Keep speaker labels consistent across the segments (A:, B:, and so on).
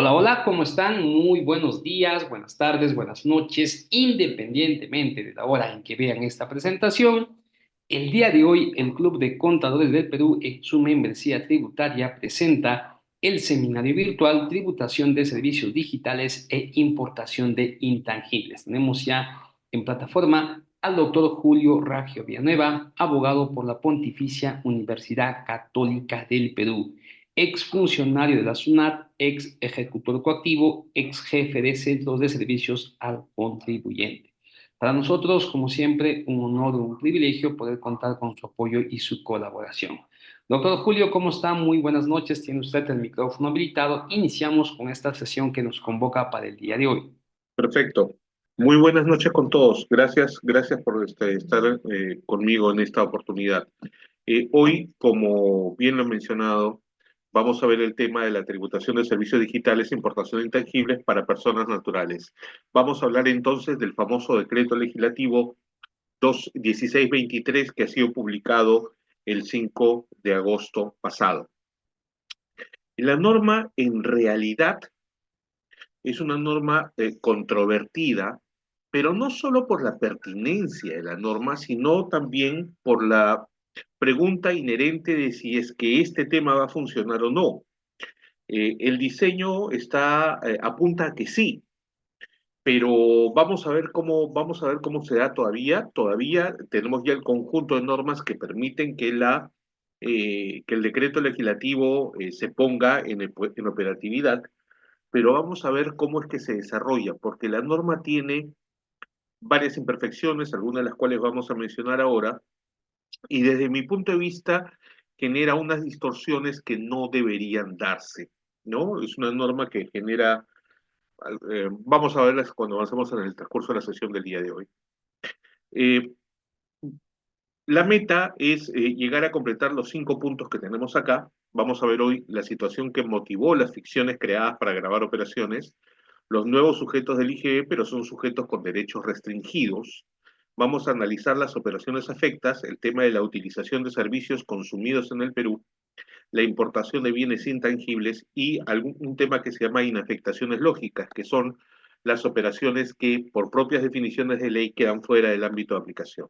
A: Hola, hola, ¿cómo están? Muy buenos días, buenas tardes, buenas noches, independientemente de la hora en que vean esta presentación. El día de hoy, el Club de Contadores del Perú, en su membresía tributaria, presenta el seminario virtual Tributación de Servicios Digitales e Importación de Intangibles. Tenemos ya en plataforma al doctor Julio Raggio Villanueva, abogado por la Pontificia Universidad Católica del Perú, exfuncionario de la SUNAT, ex ejecutor coactivo, ex jefe de centros de servicios al contribuyente. Para nosotros, como siempre, un honor, un privilegio poder contar con su apoyo y su colaboración. Doctor Julio, ¿cómo está? Muy buenas noches. Tiene usted el micrófono habilitado. Iniciamos con esta sesión que nos convoca para el día de hoy.
B: Perfecto. Muy buenas noches con todos. Gracias por estar conmigo en esta oportunidad. Hoy, como bien lo he mencionado, vamos a ver el tema de la tributación de servicios digitales e importación de intangibles para personas naturales. Vamos a hablar entonces del famoso decreto legislativo 1623 que ha sido publicado el 5 de agosto pasado. La norma en realidad es una norma controvertida, pero no solo por la pertinencia de la norma, sino también por la pregunta inherente de si es que este tema va a funcionar o no. El diseño apunta a que sí, pero vamos a ver cómo se da todavía. Todavía tenemos ya el conjunto de normas que permiten que el decreto legislativo se ponga en operatividad, pero vamos a ver cómo es que se desarrolla, porque la norma tiene varias imperfecciones, algunas de las cuales vamos a mencionar ahora, y desde mi punto de vista genera unas distorsiones que no deberían darse, ¿no? Es una norma que genera, vamos a verlas cuando avancemos en el transcurso de la sesión del día de hoy. Eh, la meta es llegar a completar los 5 puntos que tenemos acá. Vamos a ver hoy la situación que motivó las ficciones creadas para grabar operaciones, los nuevos sujetos del IGB, pero son sujetos con derechos restringidos. Vamos a analizar las operaciones afectas, el tema de la utilización de servicios consumidos en el Perú, la importación de bienes intangibles y un tema que se llama inafectaciones lógicas, que son las operaciones que por propias definiciones de ley quedan fuera del ámbito de aplicación.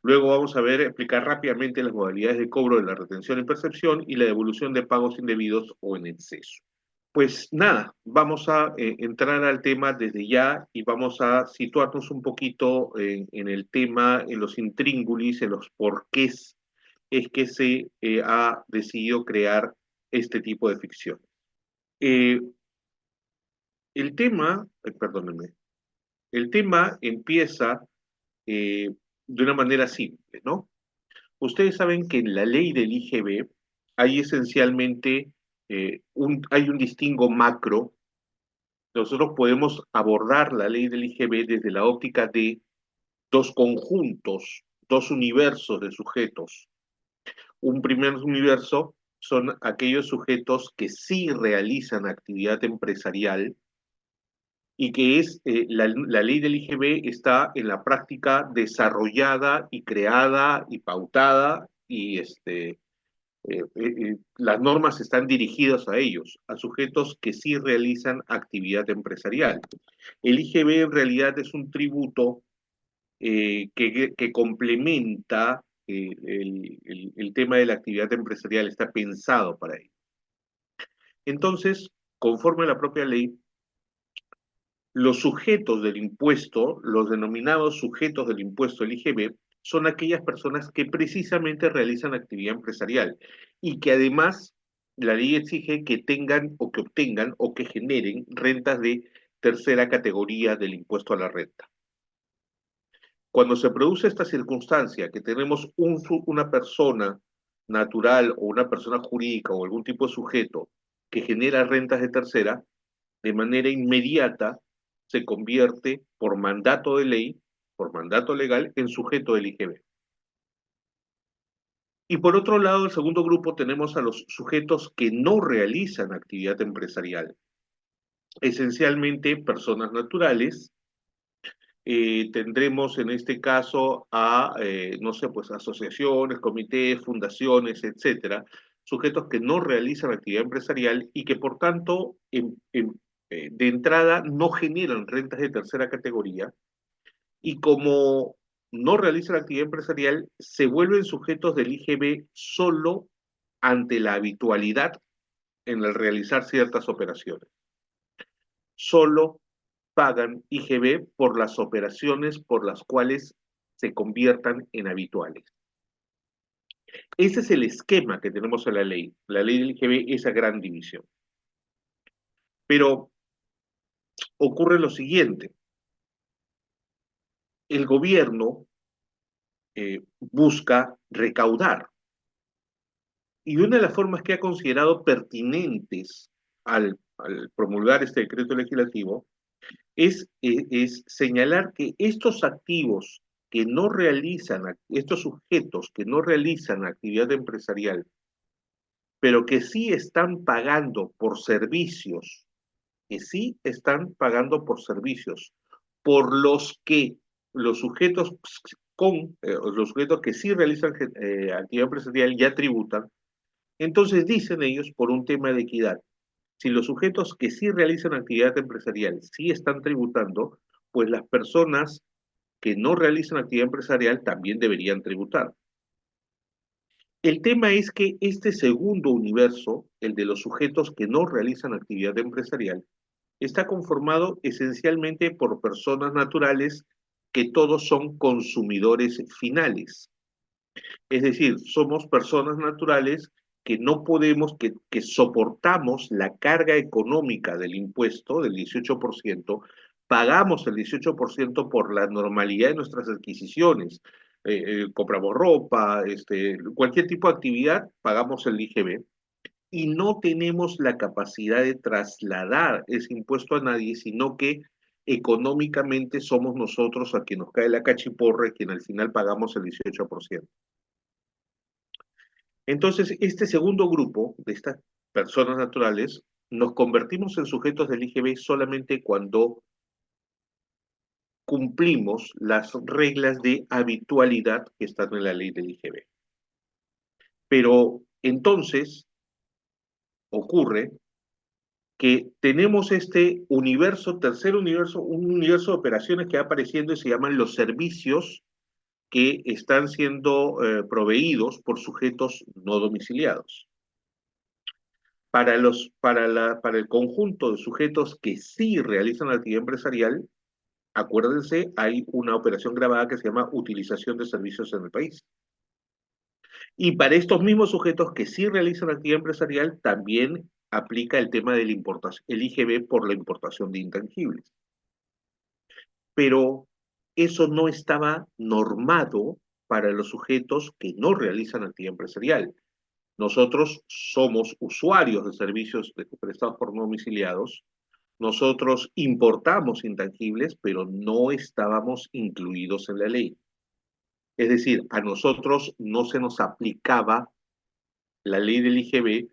B: Luego vamos a explicar rápidamente las modalidades de cobro de la retención en percepción y la devolución de pagos indebidos o en exceso. Pues nada, vamos a entrar al tema desde ya y vamos a situarnos un poquito en el tema, en los intríngulis, en los porqués es que se ha decidido crear este tipo de ficción. Eh, perdónenme, el tema empieza de una manera simple, ¿no? Ustedes saben que en la ley del IGB hay esencialmente hay un distingo macro. Nosotros podemos abordar la ley del IGB desde la óptica de dos conjuntos, dos universos de sujetos. Un primer universo son aquellos sujetos que sí realizan actividad empresarial y que la ley del IGB está en la práctica desarrollada y creada y pautada y las normas están dirigidas a ellos, a sujetos que sí realizan actividad empresarial. El IGB en realidad es un tributo que complementa el tema de la actividad empresarial, está pensado para ello. Entonces, conforme a la propia ley, los sujetos del impuesto, los denominados sujetos del impuesto del IGB, son aquellas personas que precisamente realizan actividad empresarial y que además la ley exige que tengan o que obtengan o que generen rentas de tercera categoría del impuesto a la renta. Cuando se produce esta circunstancia, que tenemos una persona natural o una persona jurídica o algún tipo de sujeto que genera rentas de tercera, de manera inmediata se convierte por mandato de ley, por mandato legal, en sujeto del IGB. Y por otro lado, el segundo grupo tenemos a los sujetos que no realizan actividad empresarial, esencialmente personas naturales. Tendremos en este caso a, no sé, pues asociaciones, comités, fundaciones, etcétera. sujetos que no realizan actividad empresarial y que por tanto de entrada no generan rentas de tercera categoría y como no realizan actividad empresarial, se vuelven sujetos del IGB solo ante la habitualidad en el realizar ciertas operaciones. Solo pagan IGB por las operaciones por las cuales se conviertan en habituales. Ese es el esquema que tenemos en la ley. La ley del IGB, esa gran división. Pero ocurre lo siguiente. El gobierno busca recaudar. Y una de las formas que ha considerado pertinentes al promulgar este decreto legislativo es señalar que estos activos que no realizan, estos sujetos que no realizan actividad empresarial, pero que sí están pagando por servicios, que sí están pagando por servicios, por los que los sujetos los sujetos que sí realizan actividad empresarial ya tributan, entonces dicen ellos por un tema de equidad. Si los sujetos que sí realizan actividad empresarial sí están tributando, pues las personas que no realizan actividad empresarial también deberían tributar. El tema es que este segundo universo, el de los sujetos que no realizan actividad empresarial, está conformado esencialmente por personas naturales que todos son consumidores finales. Es decir, somos personas naturales que no podemos, que soportamos la carga económica del impuesto del 18%, pagamos el 18% por la normalidad de nuestras adquisiciones. Compramos ropa, cualquier tipo de actividad, pagamos el IGB y no tenemos la capacidad de trasladar ese impuesto a nadie, sino que económicamente somos nosotros a quien nos cae la cachiporra y quien al final pagamos el 18%. Entonces, este segundo grupo de estas personas naturales nos convertimos en sujetos del IGB solamente cuando cumplimos las reglas de habitualidad que están en la ley del IGB. Pero entonces ocurre que tenemos este universo, tercer universo, un universo de operaciones que va apareciendo y se llaman los servicios que están siendo proveídos por sujetos no domiciliados. Para el conjunto de sujetos que sí realizan la actividad empresarial, acuérdense, hay una operación grabada que se llama utilización de servicios en el país. Y para estos mismos sujetos que sí realizan actividad empresarial, también aplica el tema de la importación, el IGB por la importación de intangibles. Pero eso no estaba normado para los sujetos que no realizan actividad empresarial. Nosotros somos usuarios de servicios prestados por no domiciliados. Nosotros importamos intangibles, pero no estábamos incluidos en la ley. Es decir, a nosotros no se nos aplicaba la ley del IGB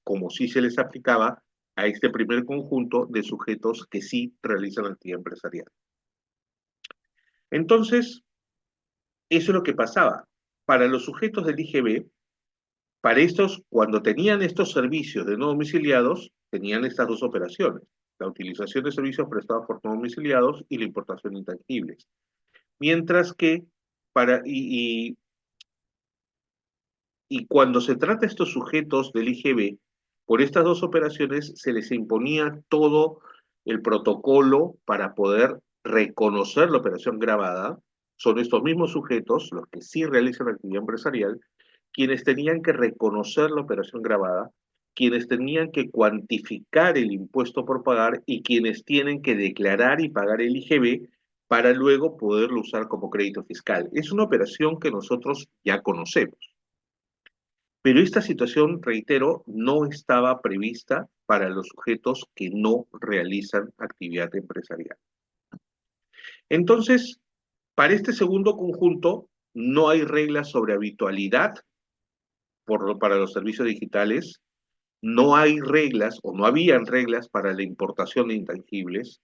B: como sí se les aplicaba a este primer conjunto de sujetos que sí realizan actividad empresarial. Entonces, eso es lo que pasaba. Para los sujetos del IGB, para estos, cuando tenían estos servicios de no domiciliados, tenían estas dos operaciones, la utilización de servicios prestados por no domiciliados y la importación de intangibles. Mientras que y cuando se trata de estos sujetos del IGB, por estas dos operaciones se les imponía todo el protocolo para poder reconocer la operación grabada. Son estos mismos sujetos, los que sí realizan actividad empresarial, quienes tenían que reconocer la operación grabada, quienes tenían que cuantificar el impuesto por pagar y quienes tienen que declarar y pagar el IGB para luego poderlo usar como crédito fiscal. Es una operación que nosotros ya conocemos. Pero esta situación, reitero, no estaba prevista para los sujetos que no realizan actividad empresarial. Entonces, para este segundo conjunto, no hay reglas sobre habitualidad para los servicios digitales, no hay reglas o no habían reglas para la importación de intangibles,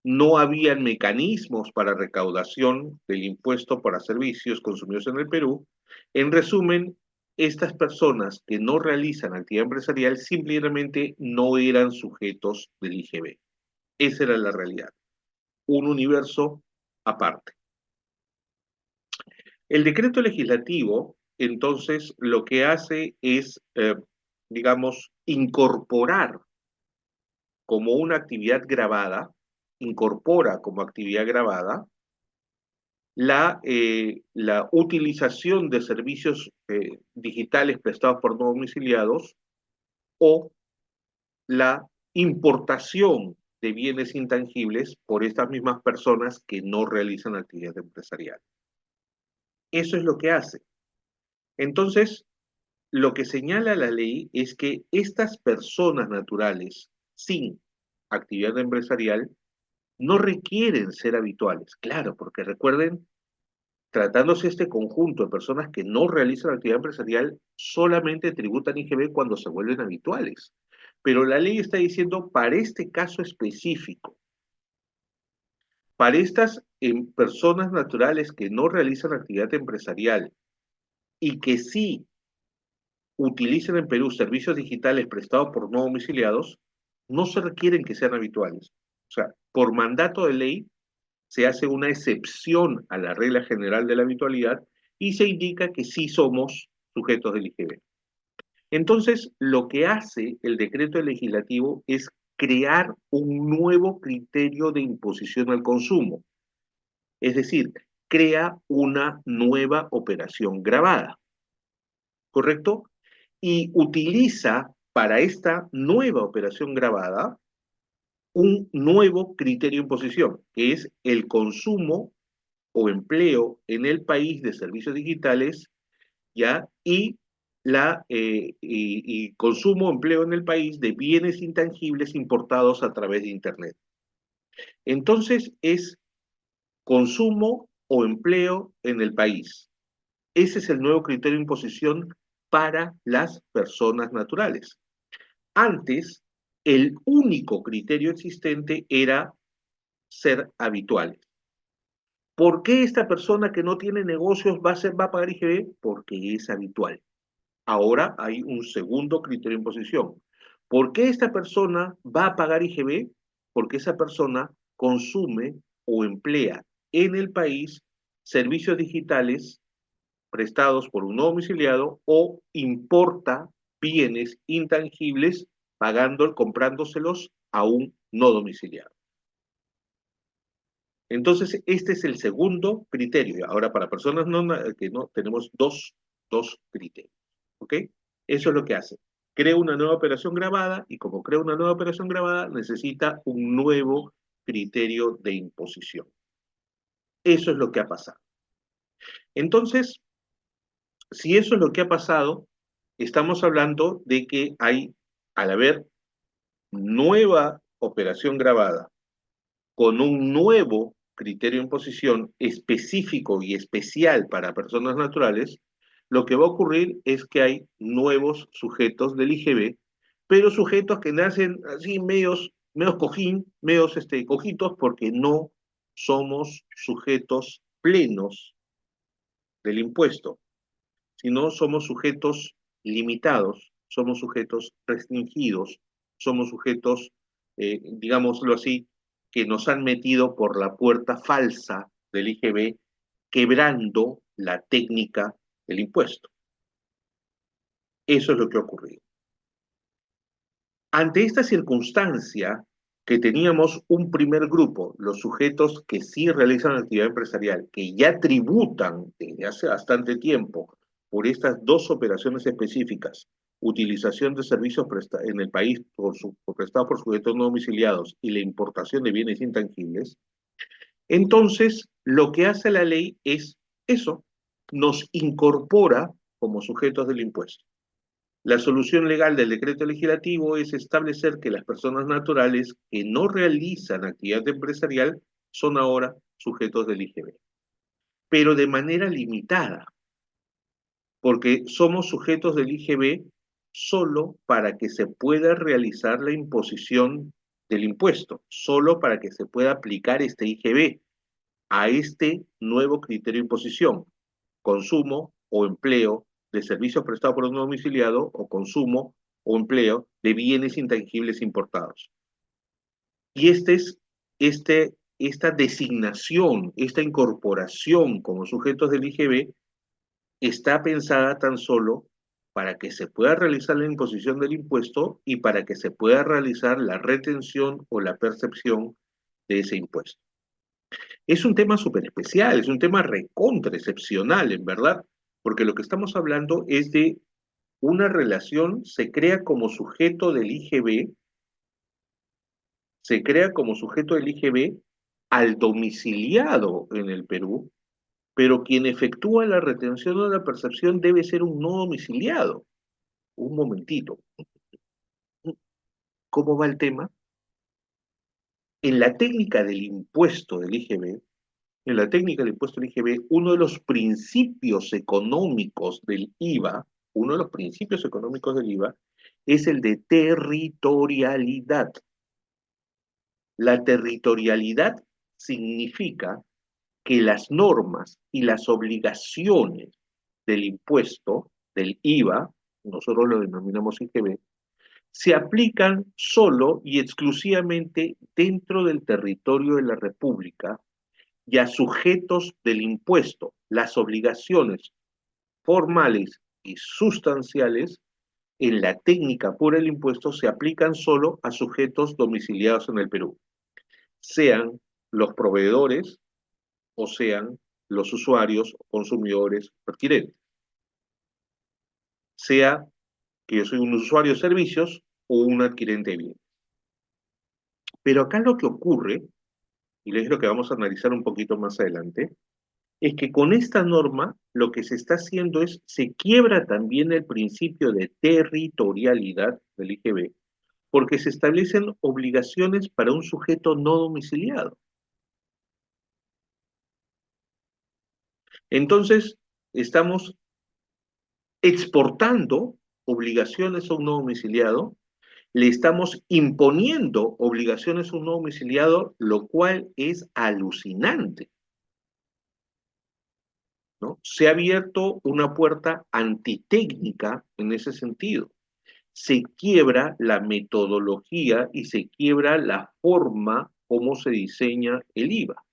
B: no habían mecanismos para recaudación del impuesto para servicios consumidos en el Perú. En resumen, estas personas que no realizan actividad empresarial simplemente no eran sujetos del IGB. Esa era la realidad. Un universo aparte. El decreto legislativo, entonces, lo que hace es, digamos, incorporar como una actividad grabada, incorpora como actividad grabada la utilización de servicios digitales prestados por no domiciliados o la importación de bienes intangibles por estas mismas personas que no realizan actividad empresarial. Eso es lo que hace. Entonces, lo que señala la ley es que estas personas naturales sin actividad empresarial no requieren ser habituales. Claro, porque recuerden, tratándose este conjunto de personas que no realizan actividad empresarial, solamente tributan IGB cuando se vuelven habituales. Pero la ley está diciendo, para este caso específico, para estas personas naturales que no realizan actividad empresarial y que sí utilizan en Perú servicios digitales prestados por no domiciliados, no se requieren que sean habituales. O sea, por mandato de ley se hace una excepción a la regla general de la habitualidad y se indica que sí somos sujetos del IGB. Entonces, lo que hace el decreto legislativo es crear un nuevo criterio de imposición al consumo. Es decir, crea una nueva operación gravada, ¿correcto? Y utiliza para esta nueva operación gravada un nuevo criterio de imposición, que es el consumo o empleo en el país de servicios digitales, ¿ya? Y consumo o empleo en el país de bienes intangibles importados a través de Internet. Entonces, es consumo o empleo en el país. Ese es el nuevo criterio de imposición para las personas naturales. Antes, el único criterio existente era ser habituales. ¿Por qué esta persona que no tiene negocios va a pagar IGB? Porque es habitual. Ahora hay un segundo criterio de imposición. ¿Por qué esta persona va a pagar IGB? Porque esa persona consume o emplea en el país servicios digitales prestados por un no domiciliado o importa bienes intangibles comprándoselos a un no domiciliado. Entonces, este es el segundo criterio. Ahora, para personas que no, tenemos dos criterios. ¿Ok? Eso es lo que hace. Crea una nueva operación grabada y como crea una nueva operación grabada, necesita un nuevo criterio de imposición. Eso es lo que ha pasado. Entonces, si eso es lo que ha pasado, estamos hablando de que hay, al haber nueva operación grabada, con un nuevo criterio de imposición específico y especial para personas naturales, lo que va a ocurrir es que hay nuevos sujetos del IGB, pero sujetos que nacen así medios cojín, medios cojitos, porque no somos sujetos plenos del impuesto, sino somos sujetos limitados, somos sujetos restringidos, somos sujetos, digámoslo así, que nos han metido por la puerta falsa del IGB, quebrando la técnica del impuesto. Eso es lo que ha ocurrido. Ante esta circunstancia, que teníamos un primer grupo, los sujetos que sí realizan actividad empresarial, que ya tributan desde hace bastante tiempo por estas dos operaciones específicas, utilización de servicios en el país prestados por sujetos no domiciliados y la importación de bienes intangibles, entonces lo que hace la ley es eso, nos incorpora como sujetos del impuesto. La solución legal del decreto legislativo es establecer que las personas naturales que no realizan actividad empresarial son ahora sujetos del IGB, pero de manera limitada, porque somos sujetos del IGB solo para que se pueda realizar la imposición del impuesto, solo para que se pueda aplicar este IGB a este nuevo criterio de imposición, consumo o empleo de servicios prestados por un no domiciliado o consumo o empleo de bienes intangibles importados. Y esta designación, esta incorporación como sujetos del IGB está pensada tan solo para que se pueda realizar la imposición del impuesto y para que se pueda realizar la retención o la percepción de ese impuesto. Es un tema súper especial, es un tema recontra excepcional, en verdad, porque lo que estamos hablando es de una relación, se crea como sujeto del IGB, se crea como sujeto del IGB al domiciliado en el Perú, pero quien efectúa la retención o la percepción debe ser un no domiciliado. Un momentito. ¿Cómo va el tema? En la técnica del impuesto del IGB, en la técnica del impuesto del IGB, uno de los principios económicos del IVA, uno de los principios económicos del IVA, es el de territorialidad. La territorialidad significa que las normas y las obligaciones del impuesto, del IVA, nosotros lo denominamos IGB, se aplican solo y exclusivamente dentro del territorio de la República y a sujetos del impuesto. Las obligaciones formales y sustanciales en la técnica por el impuesto se aplican solo a sujetos domiciliados en el Perú, sean los proveedores o sean los usuarios o consumidores adquirentes. Sea que yo soy un usuario de servicios o un adquirente de bienes. Pero acá lo que ocurre, y es lo que vamos a analizar un poquito más adelante, es que con esta norma lo que se está haciendo es, se quiebra también el principio de territorialidad del IGB, porque se establecen obligaciones para un sujeto no domiciliado. Entonces, estamos exportando obligaciones a un no domiciliado, le estamos imponiendo obligaciones a un no domiciliado, lo cual es alucinante, ¿no? Se ha abierto una puerta antitécnica en ese sentido. Se quiebra la metodología y se quiebra la forma como se diseña el IVA.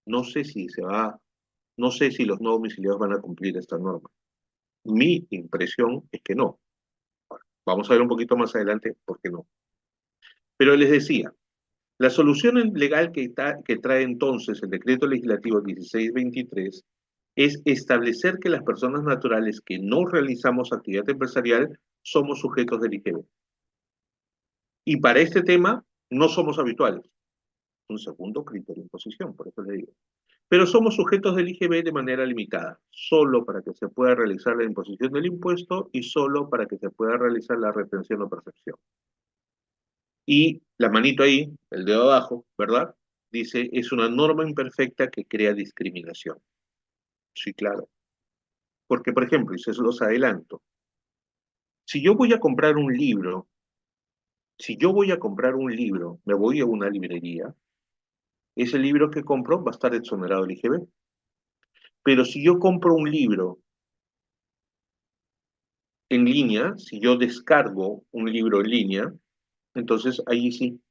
B: No sé si no sé si los no domiciliados van a cumplir esta norma. Mi impresión es que no. Vamos a ver un poquito más adelante por qué no. Pero les decía, la solución legal que trae entonces el decreto legislativo 1623 es establecer que las personas naturales que no realizamos actividad empresarial somos sujetos del IGB. Y para este tema no somos habituales. Un segundo criterio de imposición, por eso le digo. Pero somos sujetos del IGB de manera limitada, solo para que se pueda realizar la imposición del impuesto y solo para que se pueda realizar la retención o percepción. Y la manito ahí, el dedo abajo, ¿verdad? Dice, es una norma imperfecta que crea discriminación. Sí, claro. Porque, por ejemplo, y se los adelanto, si yo voy a comprar un libro, si yo voy a comprar un libro, me voy a una librería, ese libro que compro va a estar exonerado del IGB. Pero si yo compro un libro en línea, si yo descargo un libro en línea, entonces ahí sí.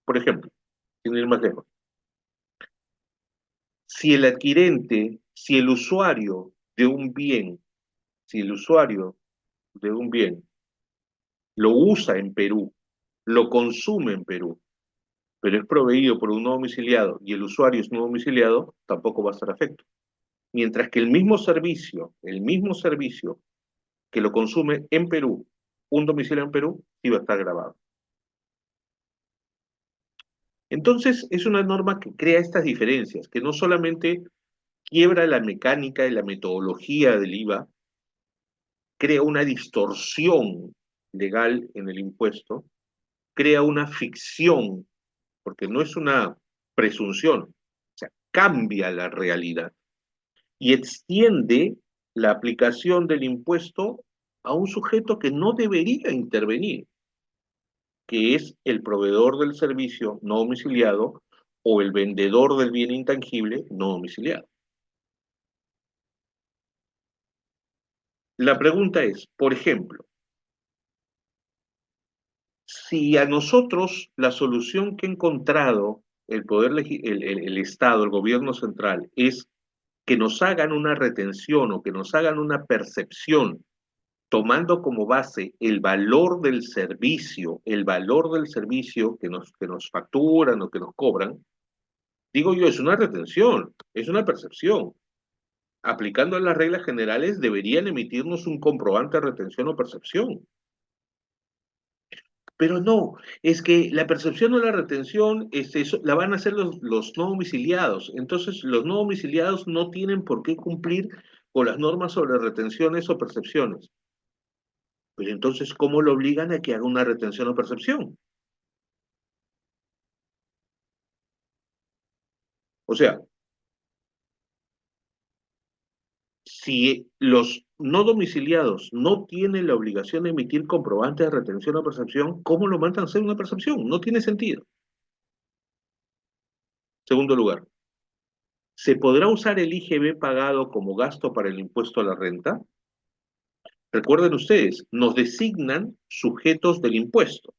B: Por ejemplo, sin ir más lejos, si el adquirente, si el usuario de un bien, si el usuario de un bien lo usa en Perú, lo consume en Perú, pero es proveído por un no domiciliado y el usuario es no domiciliado, tampoco va a estar afecto. Mientras que el mismo servicio que lo consume en Perú, un domicilio en Perú, sí va a estar grabado. Entonces, es una norma que crea estas diferencias, que no solamente quiebra la mecánica y la metodología del IVA, crea una distorsión legal en el impuesto, crea una ficción, porque no es una presunción, o sea, cambia la realidad y extiende la aplicación del impuesto a un sujeto que no debería intervenir, que es el proveedor del servicio no domiciliado o el vendedor del bien intangible no domiciliado. La pregunta es, por ejemplo, si a nosotros la solución que ha encontrado el Estado, el gobierno central, es que nos hagan una retención o que nos hagan una percepción tomando como base el valor del servicio que nos facturan o que nos cobran, digo yo, es una retención, es una percepción. Aplicando las reglas generales, deberían emitirnos un comprobante de retención o percepción. Pero no, es que la percepción o la retención la van a hacer los no domiciliados. Entonces, los no domiciliados no tienen por qué cumplir con las normas sobre retenciones o percepciones. Pero entonces, ¿cómo lo obligan a que haga una retención o percepción? O sea, si los no domiciliados no tienen la obligación de emitir comprobantes de retención o percepción, ¿cómo lo mandan a hacer una percepción? No tiene sentido. Segundo lugar, ¿se podrá usar el IGB pagado como gasto para el impuesto a la renta? Recuerden ustedes, nos designan sujetos del impuesto.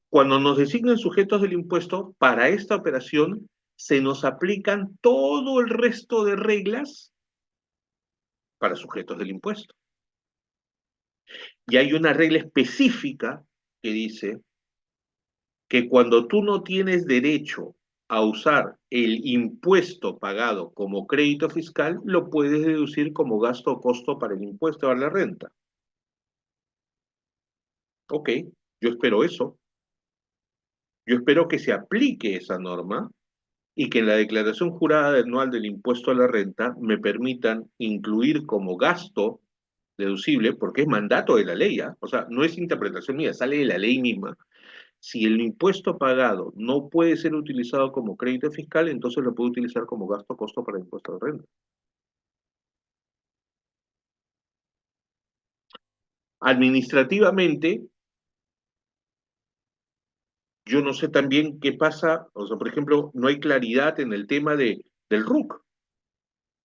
B: Cuando nos designan sujetos del impuesto, para esta operación se nos aplican todo el resto de reglas para sujetos del impuesto. Y hay una regla específica que dice que cuando tú no tienes derecho a usar el impuesto pagado como crédito fiscal, lo puedes deducir como gasto o costo para el impuesto a la renta. Ok, yo espero eso. Yo espero que se aplique esa norma y que en la declaración jurada anual del impuesto a la renta me permitan incluir como gasto deducible, porque es mandato de la ley, ¿ah? O sea, no es interpretación mía, sale de la ley misma. Si el impuesto pagado no puede ser utilizado como crédito fiscal, entonces lo puedo utilizar como gasto o costo para el impuesto de renta. Administrativamente, yo no sé también qué pasa, o sea, por ejemplo, no hay claridad en el tema del RUC,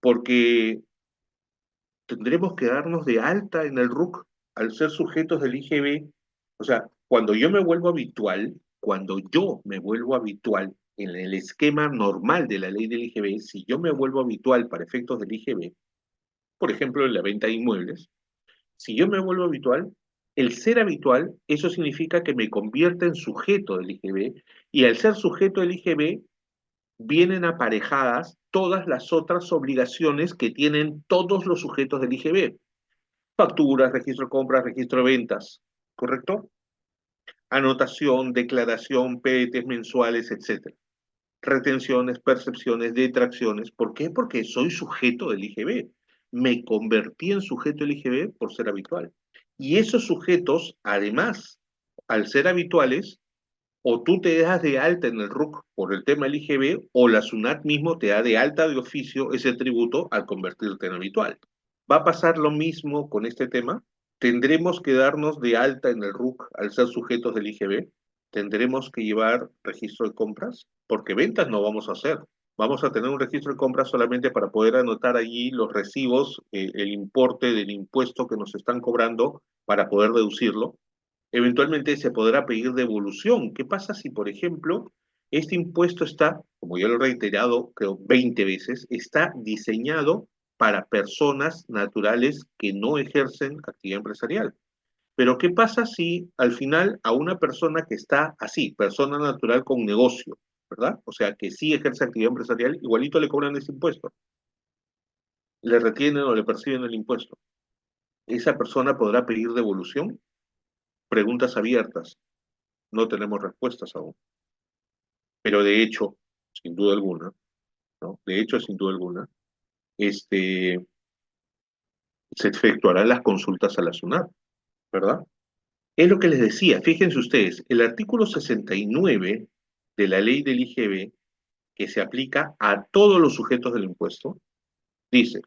B: porque tendremos que darnos de alta en el RUC al ser sujetos del IGB. O sea, cuando yo me vuelvo habitual en el esquema normal de la ley del IGB, si yo me vuelvo habitual para efectos del IGB, por ejemplo, en la venta de inmuebles, si yo me vuelvo habitual, el ser habitual, eso significa que me convierte en sujeto del IGB, y al ser sujeto del IGB, vienen aparejadas todas las otras obligaciones que tienen todos los sujetos del IGB. Facturas, registro de compras, registro de ventas, ¿correcto? Anotación, declaración, PDTs mensuales, etcétera. Retenciones, percepciones, detracciones. ¿Por qué? Porque soy sujeto del IGB. Me convertí en sujeto del IGB por ser habitual. Y esos sujetos, además, al ser habituales, o tú te das de alta en el RUC por el tema del IGB, o la SUNAT mismo te da de alta de oficio ese tributo al convertirte en habitual. ¿Va a pasar lo mismo con este tema? ¿Tendremos que darnos de alta en el RUC al ser sujetos del IGB? ¿Tendremos que llevar registro de compras? Porque ventas no vamos a hacer. Vamos a tener un registro de compras solamente para poder anotar allí los recibos, el importe del impuesto que nos están cobrando para poder deducirlo. Eventualmente se podrá pedir devolución. ¿Qué pasa si, por ejemplo, este impuesto está, como ya lo he reiterado, creo 20 veces, está diseñado para personas naturales que no ejercen actividad empresarial? Pero ¿qué pasa si al final a una persona que está así, persona natural con negocio, ¿verdad? O sea, que sí ejerce actividad empresarial, igualito le cobran ese impuesto, le retienen o le perciben el impuesto? ¿Esa persona podrá pedir devolución? Preguntas abiertas, no tenemos respuestas aún. Pero de hecho, sin duda alguna, ¿no? De hecho, sin duda alguna, este, se efectuarán las consultas a la SUNAT, ¿verdad? Es lo que les decía, fíjense ustedes, el artículo 69 de la ley del IGB, que se aplica a todos los sujetos del impuesto, dice,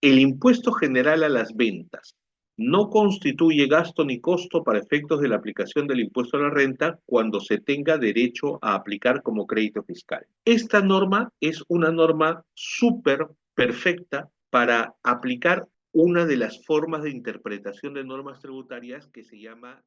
B: el impuesto general a las ventas no constituye gasto ni costo para efectos de la aplicación del impuesto a la renta cuando se tenga derecho a aplicar como crédito fiscal. Esta norma es una norma súper perfecta para aplicar una de las formas de interpretación de normas tributarias que se llama